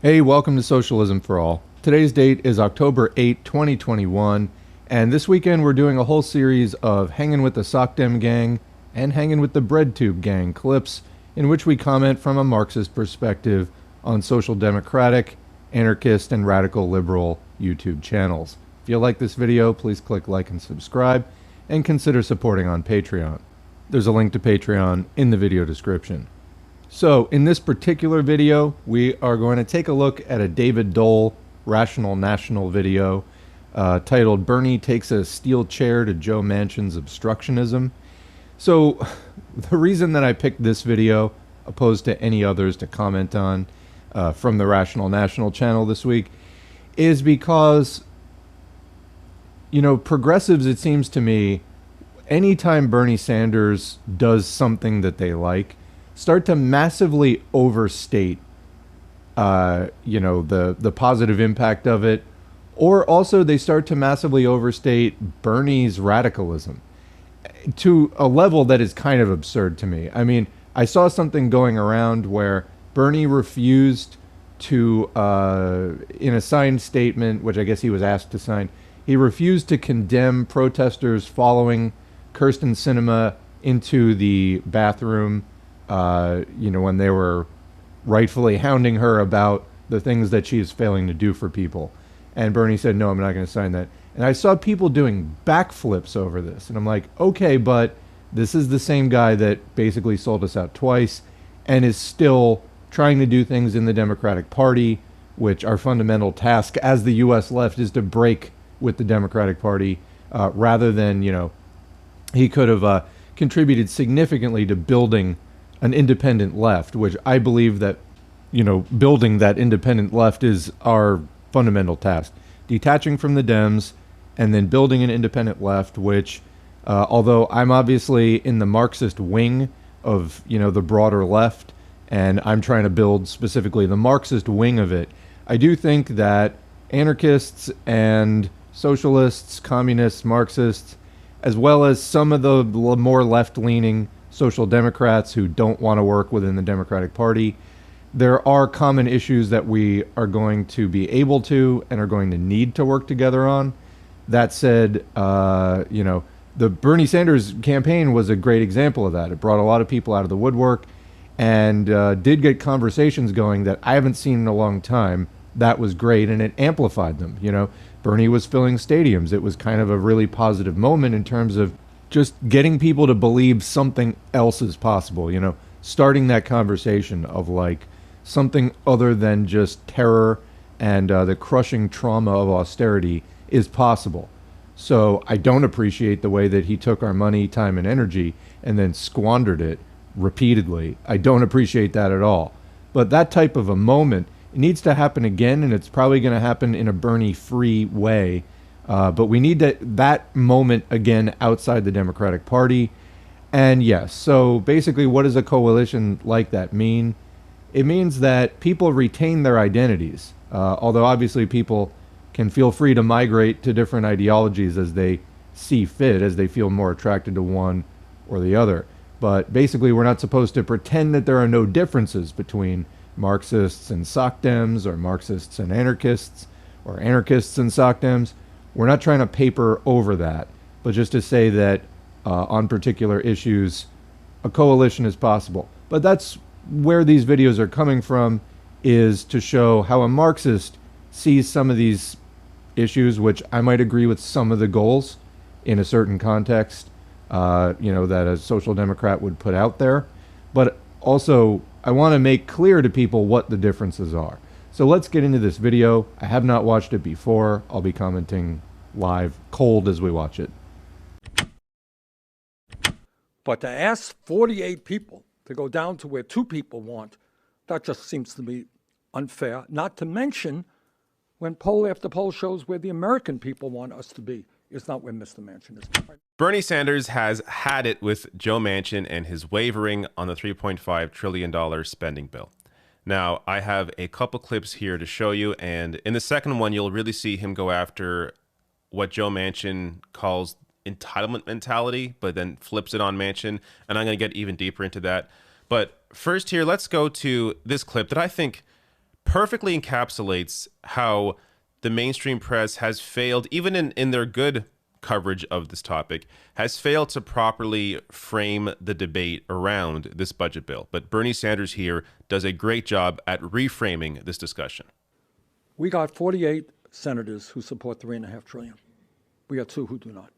Hey, welcome to Socialism for All. Today's date is October 8, 2021, and this weekend we're doing a whole series of Hanging with the Sockdem Gang and Hanging with the BreadTube Gang clips in which we comment from a Marxist perspective on social democratic, anarchist, and radical liberal YouTube channels. If you like this video, please click like and subscribe, and consider supporting on Patreon. There's a link to Patreon in the video description. So, in this particular video, we are going to take a look at a David Dole Rational National video titled Bernie Takes a Steel Chair to Joe Manchin's Obstructionism. So, the reason that I picked this video, opposed to any others to comment on from the Rational National channel this week, is because, progressives, it seems to me, anytime Bernie Sanders does something that they like, start to massively overstate, the positive impact of it, or also they start to massively overstate Bernie's radicalism to a level that is kind of absurd to me. I mean, I saw something going around where Bernie refused to, in a signed statement, which I guess he was asked to sign, he refused to condemn protesters following Kirsten Sinema into the bathroom when they were rightfully hounding her about the things that she is failing to do for people. And Bernie said, no, I'm not going to sign that. And I saw people doing backflips over this. And I'm like, okay, but this is the same guy that basically sold us out twice and is still trying to do things in the Democratic Party, which our fundamental task as the U.S. left is to break with the Democratic Party rather than, he could have contributed significantly to building an independent left, which I believe that, building that independent left is our fundamental task. Detaching from the Dems and then building an independent left, which, although I'm obviously in the Marxist wing of, the broader left, and I'm trying to build specifically the Marxist wing of it, I do think that anarchists and socialists, communists, Marxists, as well as some of the more left-leaning social democrats who don't want to work within the Democratic Party, there are common issues that we are going to be able to and are going to need to work together on. That said, the Bernie Sanders campaign was a great example of that. It brought a lot of people out of the woodwork and did get conversations going that I haven't seen in a long time. That was great, and it amplified them. Bernie was filling stadiums. It was kind of a really positive moment in terms of just getting people to believe something else is possible, starting that conversation of like something other than just terror and the crushing trauma of austerity is possible. So I don't appreciate the way that he took our money, time, and energy and then squandered it repeatedly. I don't appreciate that at all. But that type of a moment, it needs to happen again, and it's probably going to happen in a Bernie-free way. But we need that moment again outside the Democratic Party. And yes, so basically what does a coalition like that mean? It means that people retain their identities, although obviously people can feel free to migrate to different ideologies as they see fit, as they feel more attracted to one or the other. But basically we're not supposed to pretend that there are no differences between Marxists and SocDems, or Marxists and anarchists, or anarchists and SocDems. We're not trying to paper over that, but just to say that on particular issues, a coalition is possible. But that's where these videos are coming from, is to show how a Marxist sees some of these issues, which I might agree with some of the goals in a certain context, that a social democrat would put out there. But also, I want to make clear to people what the differences are. So let's get into this video. I have not watched it before. I'll be commenting live, cold, as we watch it. But to ask 48 people to go down to where 2 people want, that just seems to me unfair. Not to mention when poll after poll shows where the American people want us to be is not where Mr. Manchin is. Bernie Sanders has had it with Joe Manchin and his wavering on the $3.5 trillion spending bill. Now, I have a couple clips here to show you, and in the second one, you'll really see him go after what Joe Manchin calls entitlement mentality, but then flips it on Manchin, and I'm going to get even deeper into that. But first here, let's go to this clip that I think perfectly encapsulates how the mainstream press has failed, even in their good coverage of this topic, has failed to properly frame the debate around this budget bill. But Bernie Sanders here does a great job at reframing this discussion. We got 48 senators who support $3.5 trillion. We got 2 who do not.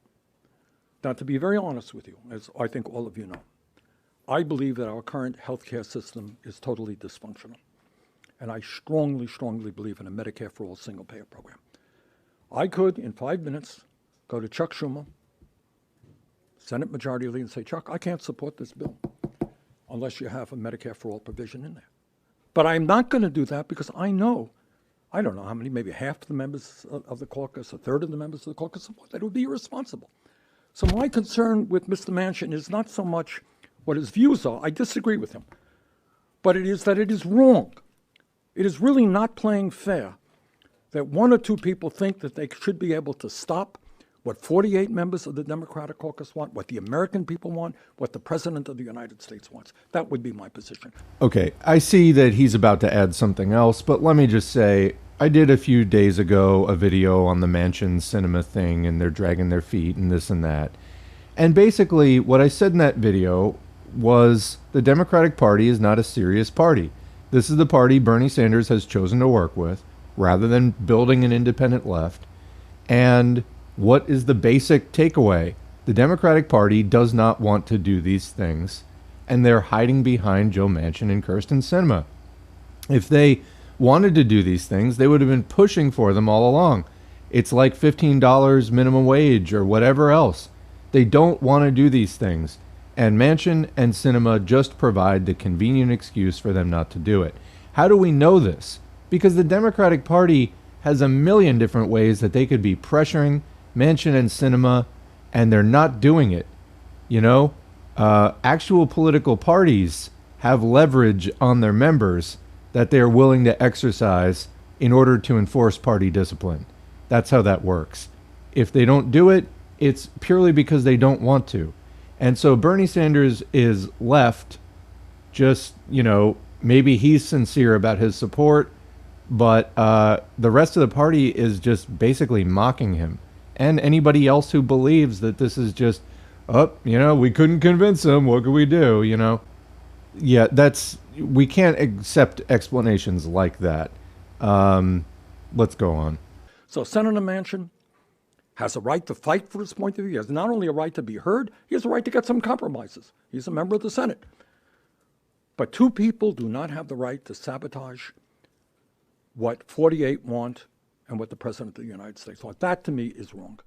Now, to be very honest with you, as I think all of you know, I believe that our current healthcare system is totally dysfunctional. And I strongly, strongly believe in a Medicare for All single-payer program. I could, in 5 minutes, go to Chuck Schumer, Senate Majority Leader, and say, Chuck, I can't support this bill unless you have a Medicare for All provision in there. But I'm not going to do that because I know, I don't know how many, maybe half the members of the caucus, a third of the members of the caucus support that. It would be irresponsible. So my concern with Mr. Manchin is not so much what his views are. I disagree with him. But it is that it is wrong. It is really not playing fair that 1 or 2 people think that they should be able to stop what 48 members of the Democratic caucus want, what the American people want, what the President of the United States wants. That would be my position. Okay, I see that he's about to add something else, but let me just say, I did a few days ago a video on the Manchin cinema thing, and they're dragging their feet and this and that. And basically, what I said in that video was the Democratic Party is not a serious party. This is the party Bernie Sanders has chosen to work with, rather than building an independent left. And what is the basic takeaway? The Democratic Party does not want to do these things, and they're hiding behind Joe Manchin and Kyrsten Sinema. If they wanted to do these things, they would have been pushing for them all along. It's like $15 minimum wage or whatever else. They don't want to do these things, and Manchin and Sinema just provide the convenient excuse for them not to do it. How do we know this? Because the Democratic Party has a million different ways that they could be pressuring Manchin and Sinema, and they're not doing it. You know, actual political parties have leverage on their members that they're willing to exercise in order to enforce party discipline. That's how that works. If they don't do it, it's purely because they don't want to. And so Bernie Sanders is left just, you know, maybe he's sincere about his support, but the rest of the party is just basically mocking him. And anybody else who believes that this is just, oh, you know, we couldn't convince him, what could we do, you know? Yeah, we can't accept explanations like that. Let's go on. So Senator Manchin has a right to fight for his point of view. He has not only a right to be heard, he has a right to get some compromises. He's a member of the Senate. But 2 people do not have the right to sabotage what 48 want and what the President of the United States wants. That, to me, is wrong.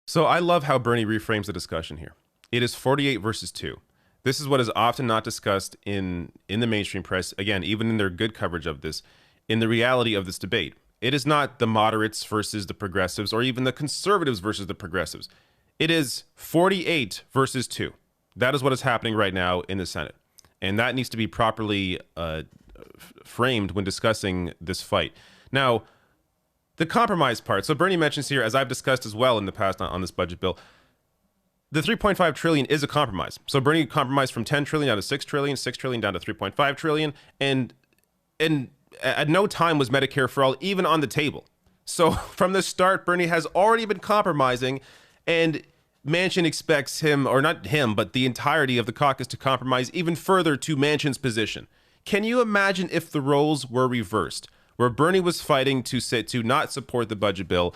So I love how Bernie reframes the discussion here. It is 48 versus 2. This is what is often not discussed in the mainstream press, again, even in their good coverage of this, in the reality of this debate. It is not the moderates versus the progressives or even the conservatives versus the progressives. It is 48 versus 2. That is what is happening right now in the Senate. And that needs to be properly framed when discussing this fight. Now, the compromise part. So Bernie mentions here, as I've discussed as well in the past on this budget bill, the 3.5 trillion is a compromise. So Bernie compromised from 10 trillion down to 6 trillion, 6 trillion down to 3.5 trillion. And at no time was Medicare for All even on the table. So from the start, Bernie has already been compromising, and Manchin expects him, or not him, but the entirety of the caucus to compromise even further to Manchin's position. Can you imagine if the roles were reversed, where Bernie was fighting to not support the budget bill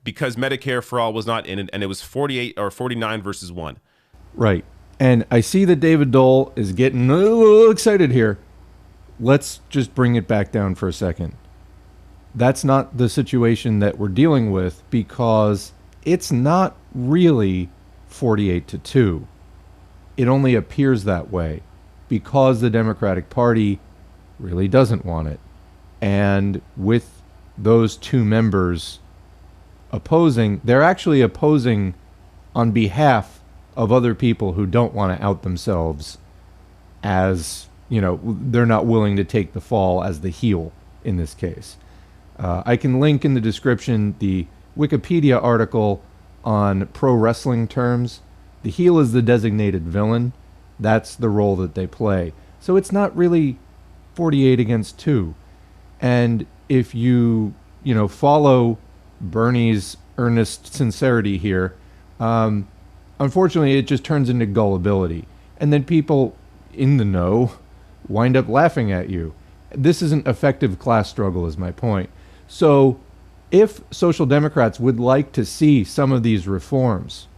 because Medicare for All was not in it, and it was 48 or 49 versus 1? Right. And I see that David Dole is getting a little excited here. Let's just bring it back down for a second. That's not the situation that we're dealing with, because it's not really 48 to 2. It only appears that way because the Democratic Party really doesn't want it. And with those 2 members opposing, they're actually opposing on behalf of other people who don't want to out themselves as, you know, they're not willing to take the fall as the heel in this case. I can link in the description the Wikipedia article on pro wrestling terms. The heel is the designated villain. That's the role that they play. So it's not really 48 against 2. And if you follow Bernie's earnest sincerity here, unfortunately, it just turns into gullibility. And then people in the know wind up laughing at you. This isn't effective class struggle, is my point. So, if Social Democrats would like to see some of these reforms,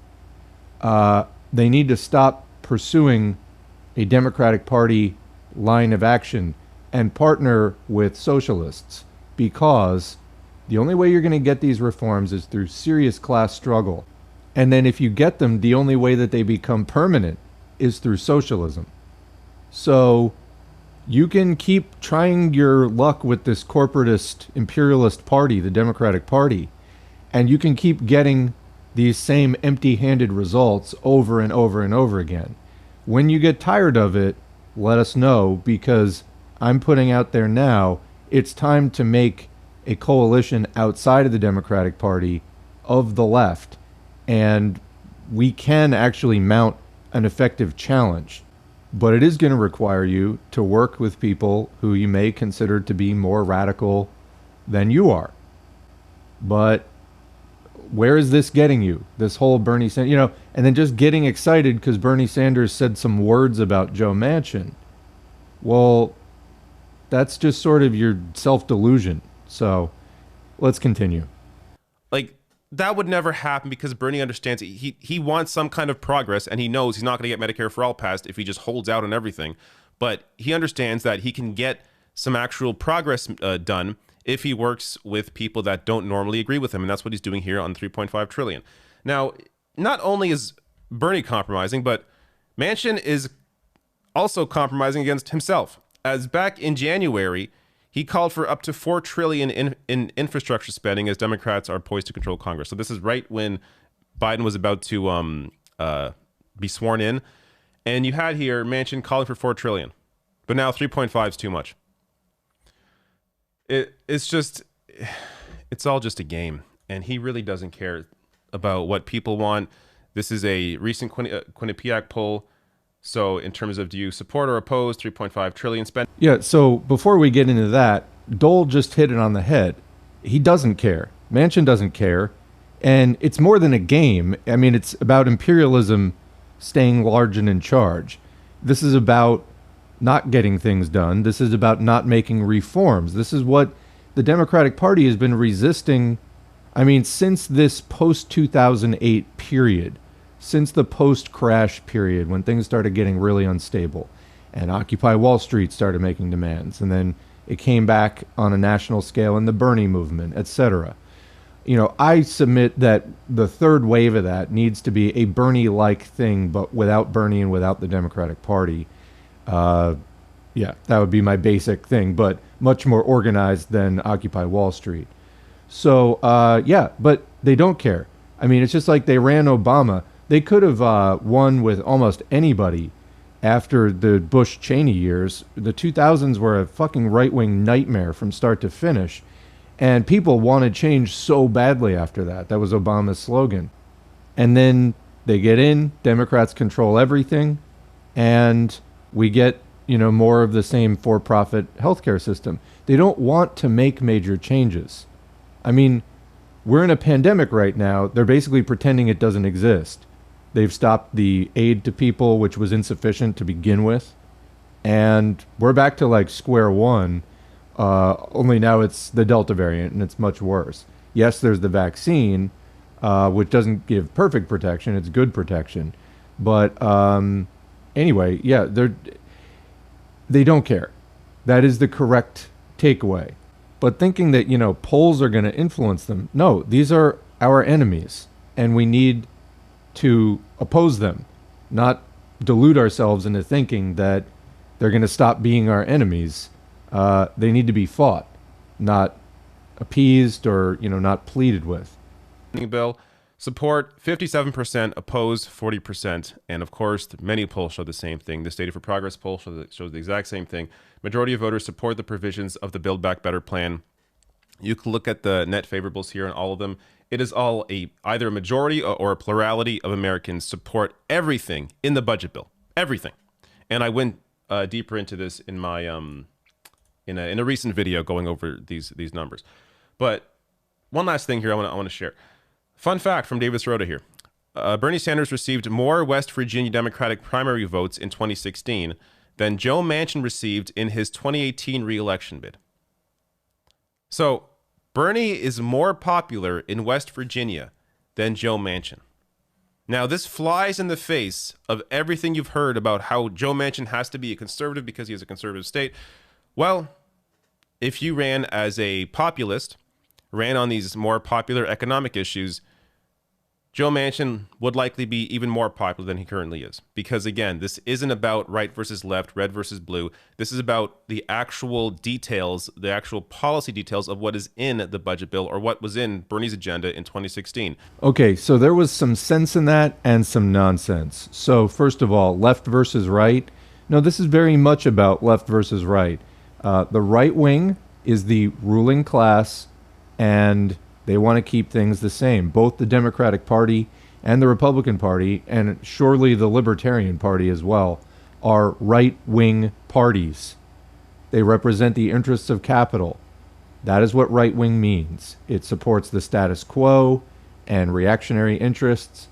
they need to stop pursuing a Democratic Party line of action and partner with socialists, because the only way you're going to get these reforms is through serious class struggle. And then if you get them, the only way that they become permanent is through socialism. So you can keep trying your luck with this corporatist imperialist party, the Democratic Party, and you can keep getting these same empty-handed results over and over and over again. When you get tired of it, let us know, because I'm putting out there now, it's time to make a coalition outside of the Democratic Party of the left, and we can actually mount an effective challenge. But it is going to require you to work with people who you may consider to be more radical than you are. But where is this getting you? This whole Bernie Sanders, and then just getting excited because Bernie Sanders said some words about Joe Manchin. Well, that's just sort of your self-delusion. So let's continue. Like, that would never happen because Bernie understands he wants some kind of progress, and he knows he's not going to get Medicare for all passed if he just holds out on everything. But he understands that he can get some actual progress done if he works with people that don't normally agree with him, and that's what he's doing here on 3.5 trillion. Now, not only is Bernie compromising, but Manchin is also compromising against himself. As back in January, he called for up to $4 trillion in infrastructure spending as Democrats are poised to control Congress. So this is right when Biden was about to be sworn in, and you had here Manchin calling for $4 trillion, but now 3.5 is too much. It's all just a game, and he really doesn't care about what people want. This is a recent Quinnipiac poll. So in terms of, do you support or oppose 3.5 trillion spend? Yeah, so before we get into that, Dole just hit it on the head. He doesn't care. Manchin doesn't care. And it's more than a game. I mean, it's about imperialism staying large and in charge. This is about not getting things done. This is about not making reforms. This is what the Democratic Party has been resisting, I mean, since this post-2008 period. Since the post-crash period, when things started getting really unstable and Occupy Wall Street started making demands, and then it came back on a national scale in the Bernie movement, etc. I submit that the third wave of that needs to be a Bernie-like thing, but without Bernie and without the Democratic Party. Yeah, that would be my basic thing, but much more organized than Occupy Wall Street. So, yeah, but they don't care. I mean, it's just like they ran Obama. They could have won with almost anybody after the Bush-Cheney years. The 2000s were a fucking right-wing nightmare from start to finish. And people wanted change so badly after that. That was Obama's slogan. And then they get in, Democrats control everything, and we get, more of the same for-profit healthcare system. They don't want to make major changes. I mean, we're in a pandemic right now. They're basically pretending it doesn't exist. They've stopped the aid to people, which was insufficient to begin with. And we're back to like square one, only now it's the Delta variant and it's much worse. Yes, there's the vaccine, which doesn't give perfect protection. It's good protection. But anyway, yeah, they don't care. That is the correct takeaway. But thinking that, polls are going to influence them. No, these are our enemies, and we need to oppose them, not delude ourselves into thinking that they're going to stop being our enemies. They need to be fought, not appeased or, not pleaded with. Bill, support 57%, oppose 40%, and of course, many polls show the same thing. This Data for Progress poll shows the exact same thing. Majority of voters support the provisions of the Build Back Better plan. You can look at the net favorables here and all of them. It is all either a majority or a plurality of Americans support everything in the budget bill. Everything. And I went deeper into this in my in a recent video going over these numbers. But one last thing here I want to share. Fun fact from Davis Rhoda here. Bernie Sanders received more West Virginia Democratic primary votes in 2016 than Joe Manchin received in his 2018 re-election bid. So Bernie is more popular in West Virginia than Joe Manchin. Now, this flies in the face of everything you've heard about how Joe Manchin has to be a conservative because he is a conservative state. Well, if you ran as a populist, ran on these more popular economic issues, Joe Manchin would likely be even more popular than he currently is. Because again, this isn't about right versus left, red versus blue. This is about the actual details, the actual policy details of what is in the budget bill or what was in Bernie's agenda in 2016. Okay, so there was some sense in that and some nonsense. So first of all, left versus right. No, this is very much about left versus right. The right wing is the ruling class, and they want to keep things the same. Both the Democratic Party and the Republican Party, and surely the Libertarian Party as well, are right-wing parties. They represent the interests of capital. That is what right-wing means. It supports the status quo and reactionary interests.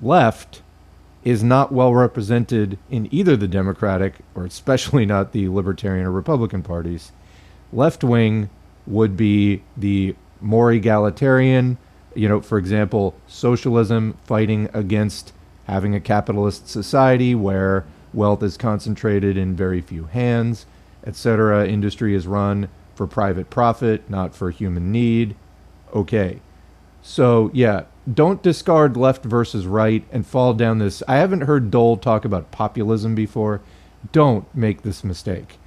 Left is not well represented in either the Democratic, or especially not the Libertarian or Republican parties. Left-wing would be the more egalitarian, for example, socialism, fighting against having a capitalist society where wealth is concentrated in very few hands, etc. Industry is run for private profit, not for human need. Okay. So, yeah, don't discard left versus right and fall down this. I haven't heard Dole talk about populism before. Don't make this mistake.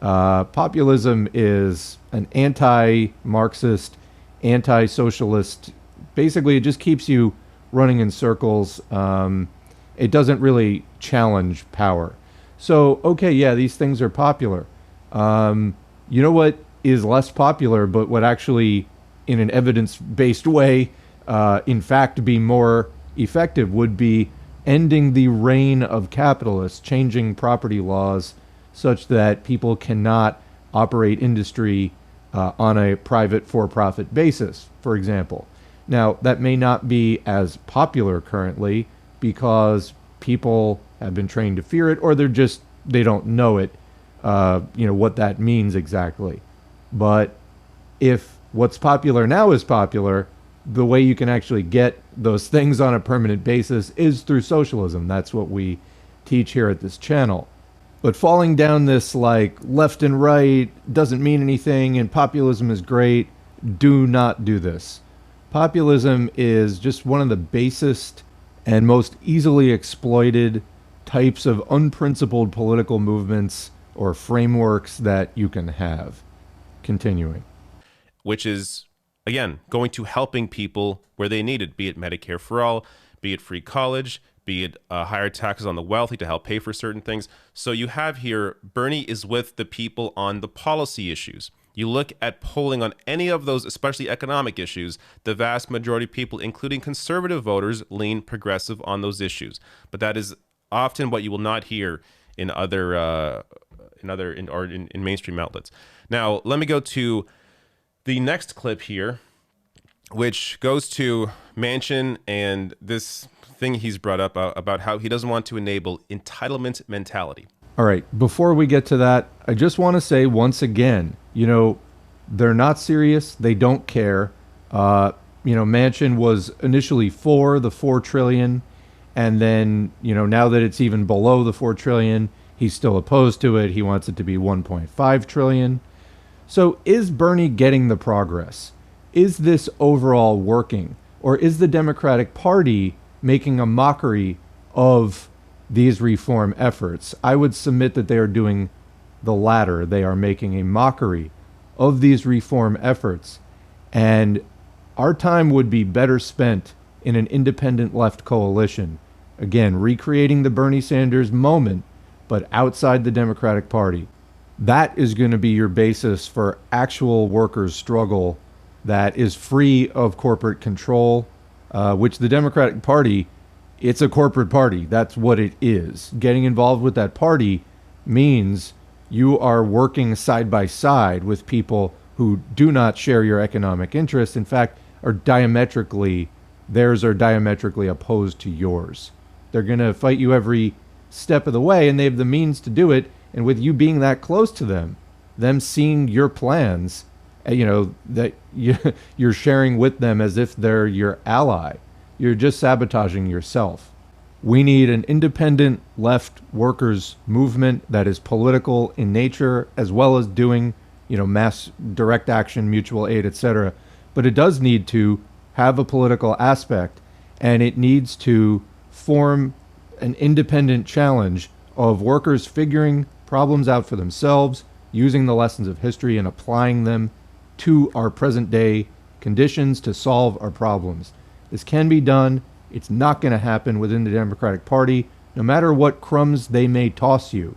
Populism is an anti-Marxist, anti-socialist. Basically, it just keeps you running in circles. It doesn't really challenge power. So, okay, yeah, these things are popular. You know what is less popular, but what actually, in an evidence-based way, in fact, be more effective would be ending the reign of capitalists, changing property laws such that people cannot operate industry on a private for-profit basis, for example. Now, that may not be as popular currently because people have been trained to fear it, or they don't know it, what that means exactly. But if what's popular now is popular, the way you can actually get those things on a permanent basis is through socialism. That's what we teach here at this channel. But falling down this like left and right doesn't mean anything and populism is great, do not do this. Populism is just one of the basest and most easily exploited types of unprincipled political movements or frameworks that you can have. Continuing. Which is, again, going to helping people where they need it, be it Medicare for all, be it free college, be it higher taxes on the wealthy to help pay for certain things. So you have here, Bernie is with the people on the policy issues. You look at polling on any of those, especially economic issues, the vast majority of people, including conservative voters, lean progressive on those issues. But that is often what you will not hear in in mainstream outlets. Now, let me go to the next clip here, which goes to Manchin and this thing he's brought up about how he doesn't want to enable entitlement mentality. All right, before we get to that, I just want to say once again, they're not serious. They don't care. Manchin was initially for the 4 trillion. And then, now that it's even below the 4 trillion, he's still opposed to it. He wants it to be 1.5 trillion. So is Bernie getting the progress? Is this overall working? Or is the Democratic Party making a mockery of these reform efforts? I would submit that they are doing the latter. They are making a mockery of these reform efforts. And our time would be better spent in an independent left coalition. Again, recreating the Bernie Sanders moment, but outside the Democratic Party. That is going to be your basis for actual workers' struggle that is free of corporate control, which the Democratic Party, it's a corporate party. That's what it is. Getting involved with that party means You are working side by side with people who do not share your economic interests. In fact, theirs are diametrically opposed to yours. They're going to fight you every step of the way, and they have the means to do it. And with you being that close to them seeing your plans, that you're sharing with them as if they're your ally, you're just sabotaging yourself. We need an independent left workers movement that is political in nature, as well as doing, mass direct action, mutual aid, etc. But it does need to have a political aspect, and it needs to form an independent challenge of workers figuring problems out for themselves, using the lessons of history and applying them to our present day conditions to solve our problems. This can be done. It's not going to happen within the Democratic Party, no matter what crumbs they may toss you.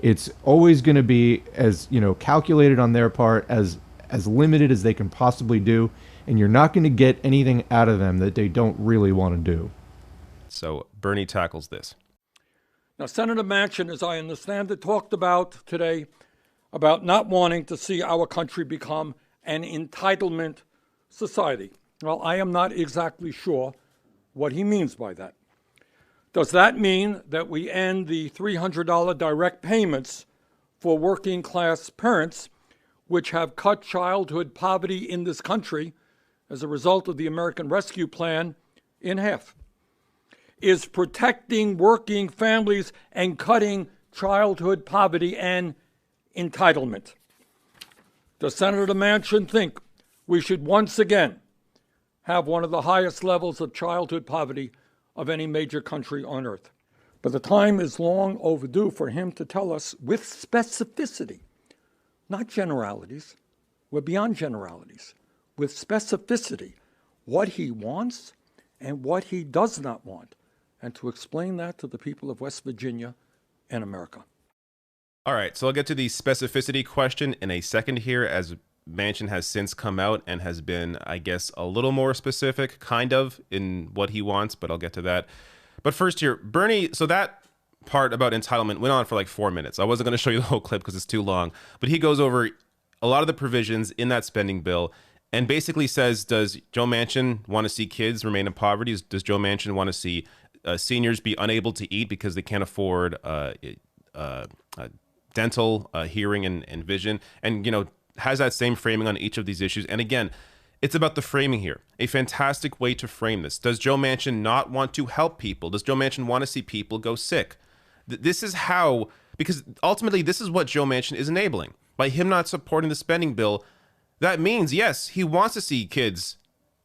It's always going to be as, calculated on their part, as limited as they can possibly do, and you're not going to get anything out of them that they don't really want to do. So Bernie tackles this. Now, Senator Manchin, as I understand it, talked about today about not wanting to see our country become an entitlement society. Well, I am not exactly sure what he means by that. Does that mean that we end the $300 direct payments for working class parents, which have cut childhood poverty in this country as a result of the American Rescue Plan in half? Is protecting working families and cutting childhood poverty an entitlement? Does Senator Manchin think we should once again have one of the highest levels of childhood poverty of any major country on earth? But the time is long overdue for him to tell us with specificity, not generalities, we're beyond generalities, with specificity, what he wants and what he does not want, and to explain that to the people of West Virginia and America. All right, so I'll get to the specificity question in a second here, as Manchin has since come out and has been, I guess, a little more specific, kind of, in what he wants, but I'll get to that. But first here, Bernie, so that part about entitlement went on for like 4 minutes. I wasn't going to show you the whole clip because it's too long, but he goes over a lot of the provisions in that spending bill and basically says, does Joe Manchin want to see kids remain in poverty? Does Joe Manchin want to see seniors be unable to eat because they can't afford dental, hearing, and vision? And, has that same framing on each of these issues. And again, it's about the framing here. A fantastic way to frame this. Does Joe Manchin not want to help people? Does Joe Manchin want to see people go sick? This is how, because ultimately this is what Joe Manchin is enabling. By him not supporting the spending bill, that means, yes, he wants to see kids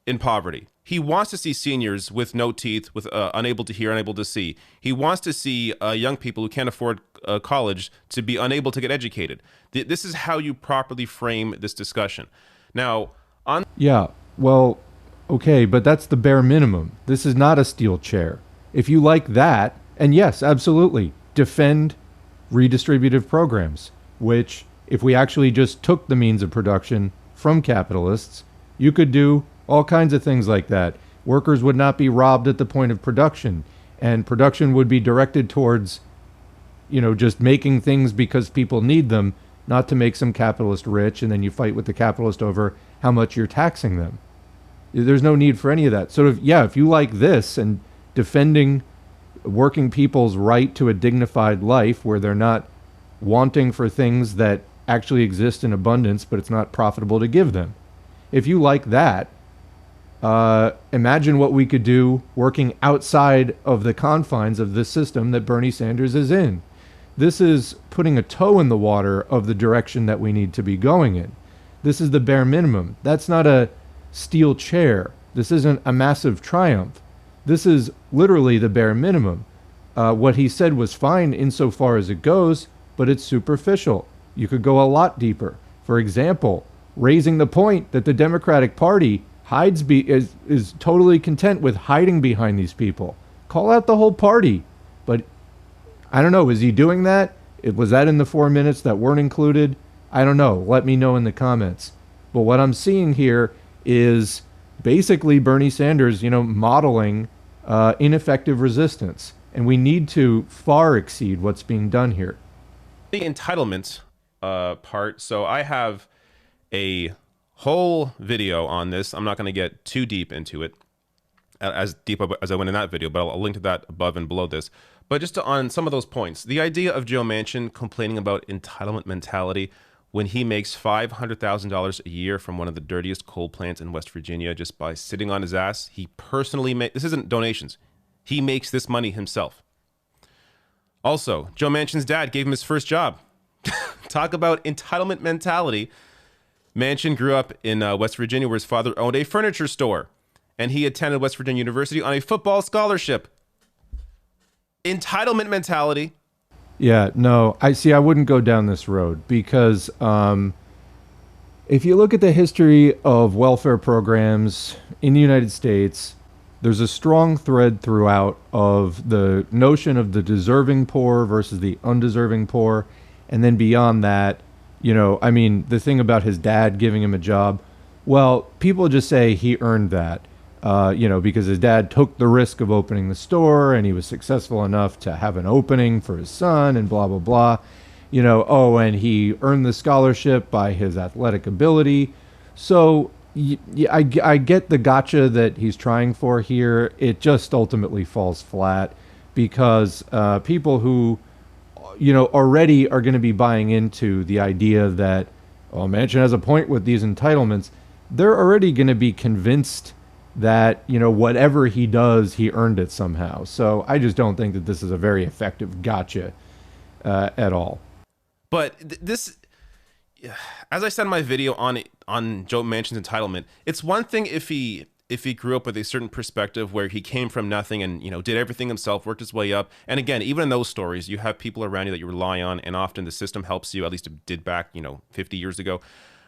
in poverty. He wants to see seniors with no teeth, with unable to hear, unable to see. He wants to see young people who can't afford college to be unable to get educated. This is how you properly frame this discussion. Now, Yeah, well, okay, but that's the bare minimum. This is not a steel chair. If you like that, and yes, absolutely, defend redistributive programs, which, if we actually just took the means of production from capitalists, you could do all kinds of things like that. Workers would not be robbed at the point of production, and production would be directed towards, just making things because people need them, not to make some capitalist rich, and then you fight with the capitalist over how much you're taxing them. There's no need for any of that. So if you like this and defending working people's right to a dignified life where they're not wanting for things that actually exist in abundance, but it's not profitable to give them. If you like that, imagine what we could do working outside of the confines of this system that Bernie Sanders is in. This is putting a toe in the water of the direction that we need to be going in. This is the bare minimum. That's not a steel chair. This isn't a massive triumph. This is literally the bare minimum. What he said was fine insofar as it goes, but it's superficial. You could go a lot deeper. For example, raising the point that the Democratic Party is totally content with hiding behind these people. Call out the whole party. But I don't know, is he doing that? Was that in the 4 minutes that weren't included? I don't know. Let me know in the comments. But what I'm seeing here is basically Bernie Sanders, modeling ineffective resistance. And we need to far exceed what's being done here. The entitlement part. So I have a whole video on this. I'm not going to get too deep into it, as deep as I went in that video, but I'll link to that above and below this. But just on some of those points, the idea of Joe Manchin complaining about entitlement mentality when he makes $500,000 a year from one of the dirtiest coal plants in West Virginia just by sitting on his ass. He personally makes, this isn't donations. He makes this money himself. Also, Joe Manchin's dad gave him his first job. Talk about entitlement mentality. Manchin grew up in West Virginia, where his father owned a furniture store, and he attended West Virginia University on a football scholarship. Entitlement mentality. Yeah, no, I wouldn't go down this road because if you look at the history of welfare programs in the United States, there's a strong thread throughout of the notion of the deserving poor versus the undeserving poor. And then beyond that, you know, I mean, the thing about his dad giving him a job, well, people just say he earned that, you know, because his dad took the risk of opening the store and he was successful enough to have an opening for his son and blah, blah, blah. You know, oh, and he earned the scholarship by his athletic ability. So I get the gotcha that he's trying for here. It just ultimately falls flat because people who, you know, already are going to be buying into the idea that, oh, Manchin has a point with these entitlements. They're already going to be convinced that, you know, whatever he does, he earned it somehow. So I just don't think that this is a very effective gotcha at all. But this, as I said in my video on Joe Manchin's entitlement, it's one thing if he grew up with a certain perspective where he came from nothing and, you know, did everything himself, worked his way up. And again, even in those stories, you have people around you that you rely on, and often the system helps you. At least it did back, you know, 50 years ago.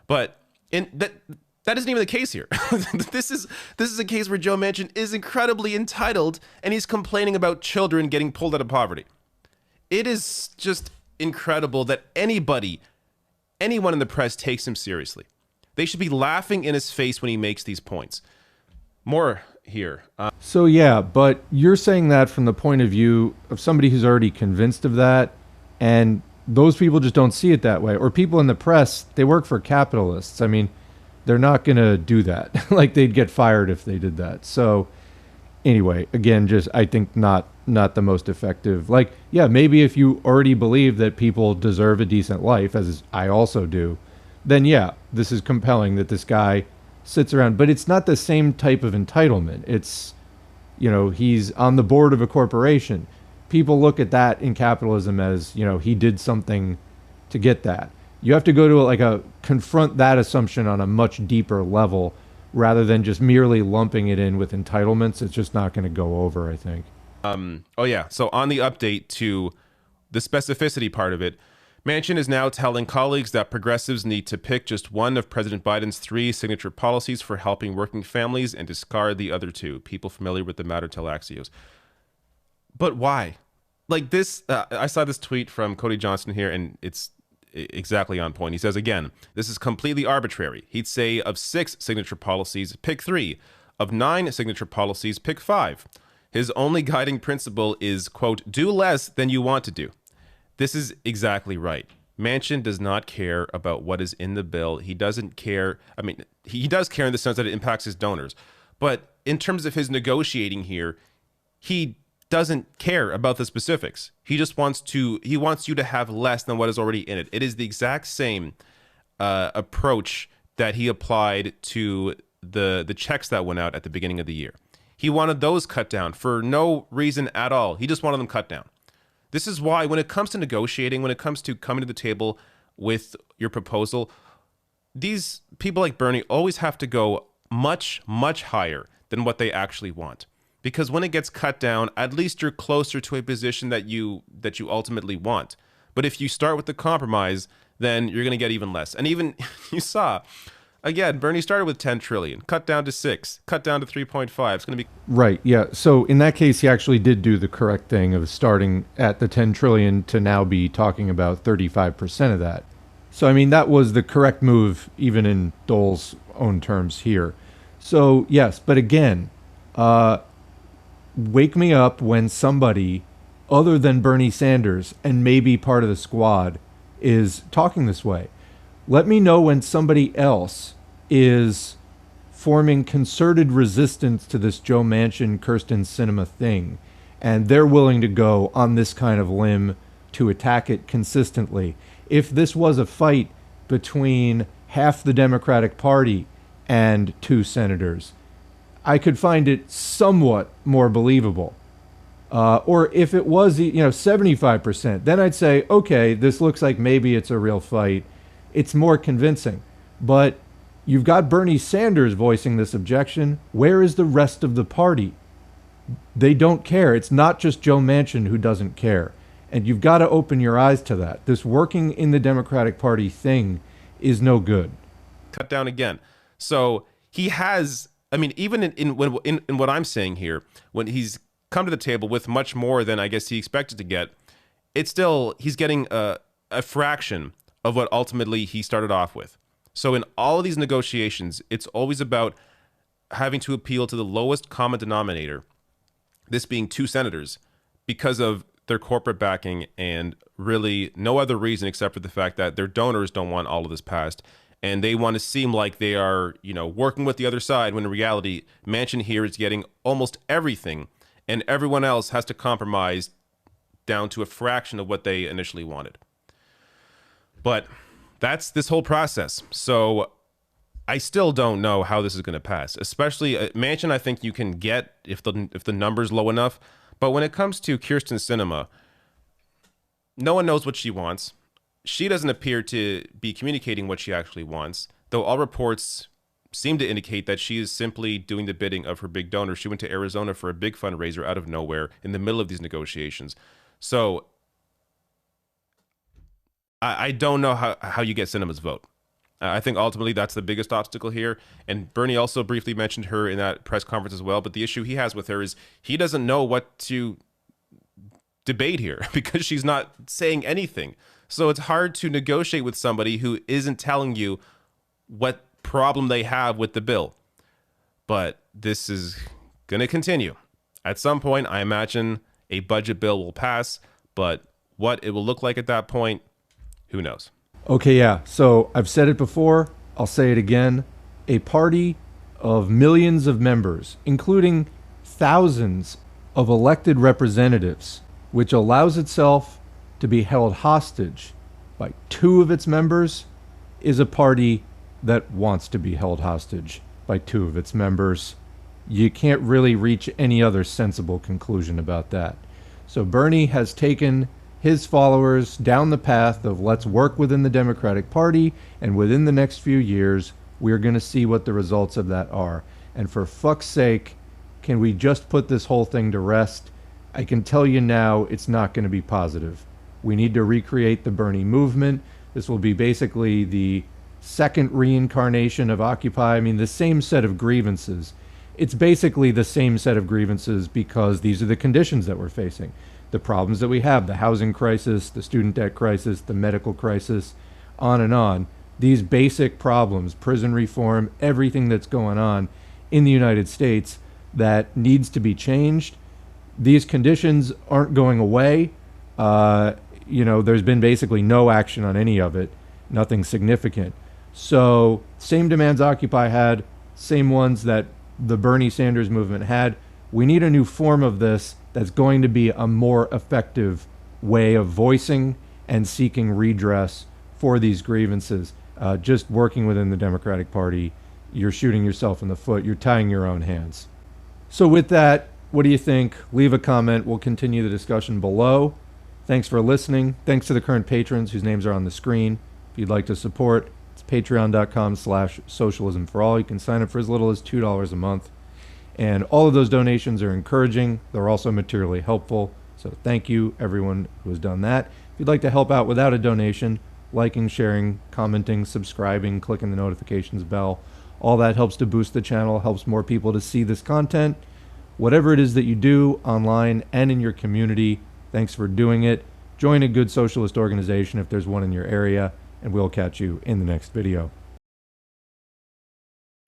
But that isn't even the case here. This is a case where Joe Manchin is incredibly entitled, and he's complaining about children getting pulled out of poverty. It is just incredible that anyone in the press takes him seriously. They should be laughing in his face when he makes these points. More here. So yeah, but you're saying that from the point of view of somebody who's already convinced of that, and those people just don't see it that way. Or people in the press, they work for capitalists. I mean, they're not going to do that. Like, they'd get fired if they did that. So anyway, again, just I think not the most effective. Like, yeah, maybe if you already believe that people deserve a decent life, as I also do, then yeah, this is compelling that this guy sits around. But it's not the same type of entitlement. It's, you know, he's on the board of a corporation. People look at that in capitalism as, you know, he did something to get that. You have to go to confront that assumption on a much deeper level rather than just merely lumping it in with entitlements. It's just not going to go over, I think. Oh yeah. So on the update to the specificity part of it, Manchin is now telling colleagues that progressives need to pick just one of President Biden's 3 signature policies for helping working families and discard the other 2. People familiar with the matter tell Axios. But why? Like this, I saw this tweet from Cody Johnson here, and it's exactly on point. He says, again, this is completely arbitrary. He'd say of 6 signature policies, pick 3. Of 9 signature policies, pick 5. His only guiding principle is, quote, do less than you want to do. This is exactly right. Manchin does not care about what is in the bill. He doesn't care. I mean, he does care in the sense that it impacts his donors. But in terms of his negotiating here, he doesn't care about the specifics. He just wants you to have less than what is already in it. It is the exact same approach that he applied to the checks that went out at the beginning of the year. He wanted those cut down for no reason at all. He just wanted them cut down. This is why when it comes to negotiating, when it comes to coming to the table with your proposal, these people like Bernie always have to go much, much higher than what they actually want. Because when it gets cut down, at least you're closer to a position that you ultimately want. But if you start with the compromise, then you're going to get even less. And even you saw, again, Bernie started with 10 trillion, cut down to 6, cut down to 3.5. It's going to be right. Yeah. So in that case, he actually did do the correct thing of starting at the 10 trillion to now be talking about 35% of that. So I mean, that was the correct move, even in Dole's own terms here. So yes, but again, wake me up when somebody other than Bernie Sanders and maybe part of the squad is talking this way. Let me know when somebody else is forming concerted resistance to this Joe Manchin, Kirsten Sinema thing, and they're willing to go on this kind of limb to attack it consistently. If this was a fight between half the Democratic Party and 2 senators, I could find it somewhat more believable. Or if it was, 75%, then I'd say, okay, this looks like maybe it's a real fight. It's more convincing. But you've got Bernie Sanders voicing this objection. Where is the rest of the party? They don't care. It's not just Joe Manchin who doesn't care. And you've got to open your eyes to that. This working in the Democratic Party thing is no good. Cut down again. So he has, I mean, even in what I'm saying here, when he's come to the table with much more than I guess he expected to get, it's still, he's getting a fraction of what ultimately he started off with. So in all of these negotiations, it's always about having to appeal to the lowest common denominator, this being 2 senators, because of their corporate backing and really no other reason except for the fact that their donors don't want all of this passed. And they want to seem like they are, working with the other side, when in reality, Manchin here is getting almost everything, and everyone else has to compromise down to a fraction of what they initially wanted. But that's this whole process. So I still don't know how this is going to pass. Especially Manchin, I think you can get if the number's low enough. But when it comes to Kirsten Sinema, no one knows what she wants. She doesn't appear to be communicating what she actually wants, though all reports seem to indicate that she is simply doing the bidding of her big donor. She went to Arizona for a big fundraiser out of nowhere in the middle of these negotiations. So I don't know how you get Sinema's vote. I think ultimately that's the biggest obstacle here. And Bernie also briefly mentioned her in that press conference as well. But the issue he has with her is he doesn't know what to debate here because she's not saying anything. So it's hard to negotiate with somebody who isn't telling you what problem they have with the bill. But this is going to continue. At some point, I imagine a budget bill will pass, but what it will look like at that point, who knows? Okay, yeah. So I've said it before. I'll say it again. A party of millions of members, including thousands of elected representatives, which allows itself to be held hostage by 2 of its members, is a party that wants to be held hostage by 2 of its members. You can't really reach any other sensible conclusion about that. So Bernie has taken his followers down the path of let's work within the Democratic Party, and within the next few years, we're going to see what the results of that are. And for fuck's sake, can we just put this whole thing to rest? I can tell you now, it's not going to be positive. We need to recreate the Bernie movement. This will be basically the second reincarnation of Occupy. I mean, the same set of grievances. It's basically the same set of grievances because these are the conditions that we're facing. The problems that we have, the housing crisis, the student debt crisis, the medical crisis, on and on. These basic problems, prison reform, everything that's going on in the United States that needs to be changed. These conditions aren't going away. There's been basically no action on any of it, nothing significant. So same demands Occupy had, same ones that the Bernie Sanders movement had. We need a new form of this that's going to be a more effective way of voicing and seeking redress for these grievances. Just working within the Democratic Party, you're shooting yourself in the foot. You're tying your own hands. So with that, what do you think? Leave a comment. We'll continue the discussion below. Thanks for listening. Thanks to the current patrons whose names are on the screen. If you'd like to support, it's patreon.com/socialism for all. You can sign up for as little as $2 a month. And all of those donations are encouraging. They're also materially helpful. So thank you, everyone who has done that. If you'd like to help out without a donation, liking, sharing, commenting, subscribing, clicking the notifications bell, all that helps to boost the channel, helps more people to see this content. Whatever it is that you do online and in your community, thanks for doing it. Join a good socialist organization if there's one in your area, and we'll catch you in the next video.